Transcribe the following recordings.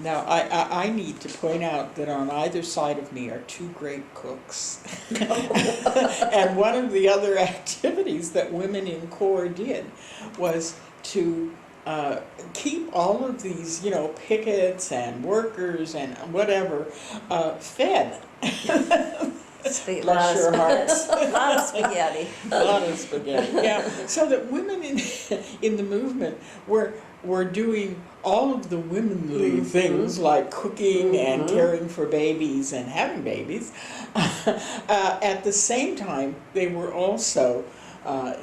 Now, I need to point out that on either side of me are two great cooks. And one of the other activities that women in CORE did was to keep all of these, pickets and workers and whatever fed. Bless your hearts. A lot of spaghetti. A lot of spaghetti, yeah. So that women in the movement were doing all of the womanly things like cooking and caring for babies and having babies. At the same time, they were also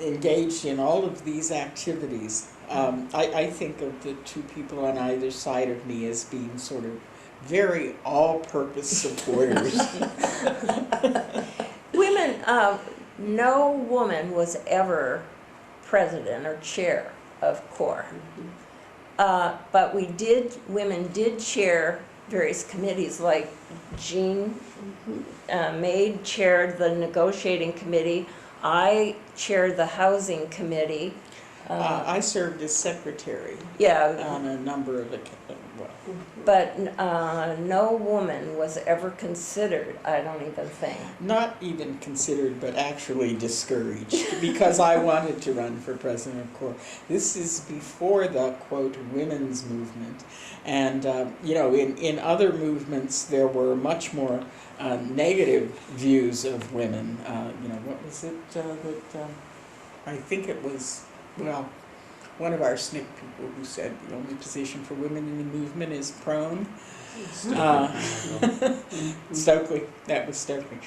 engaged in all of these activities. I think of the two people on either side of me as being sort of very all-purpose supporters. Women, no woman was ever president or chair of CORE. But women did chair various committees, like Jean Maid chaired the negotiating committee. I chaired the housing committee. I served as secretary on a number of occasions. But no woman was ever considered, I don't even think. Not even considered, but actually discouraged, because I wanted to run for president of CORE. This is before the, quote, women's movement. And, in other movements, there were much more negative views of women. What was it that, I think it was, one of our SNCC people who said the only position for women in the movement is prone. Stokely, that was Stokely.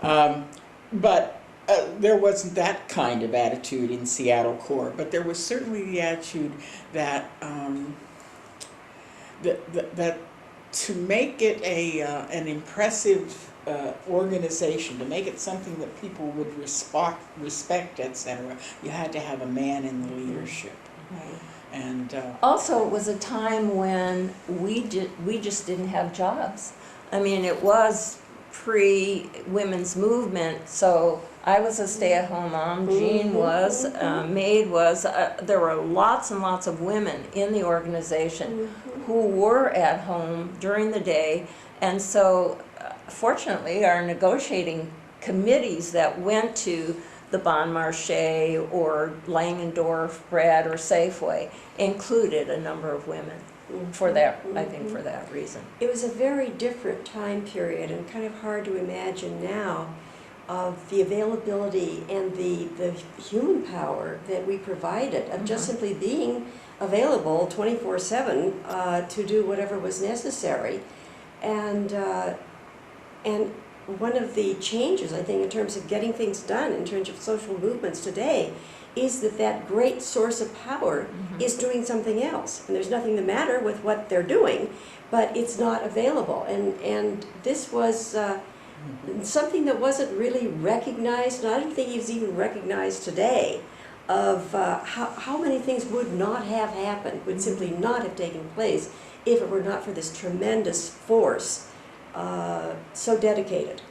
But there wasn't that kind of attitude in Seattle CORE, but there was certainly the attitude that that to make it an impressive organization, to make it something that people would respect, etc., you had to have a man in the leadership. Right. And also, it was a time when we just didn't have jobs. I mean, it was pre-women's movement, so I was a stay-at-home mom, Jean was, Maid was, there were lots and lots of women in the organization who were at home during the day, and so fortunately our negotiating committees that went to the Bon Marché or Langendorf Bread or Safeway included a number of women for that, I think for that reason. It was a very different time period and kind of hard to imagine now of the availability and the human power that we provided of just simply being available 24/7 to do whatever was necessary. And one of the changes, I think, in terms of getting things done, in terms of social movements today, is that great source of power is doing something else. And there's nothing the matter with what they're doing, but it's not available. And this was something that wasn't really recognized, and I don't think it's even recognized today, of how many things would not have happened, would simply not have taken place if it were not for this tremendous force, so dedicated.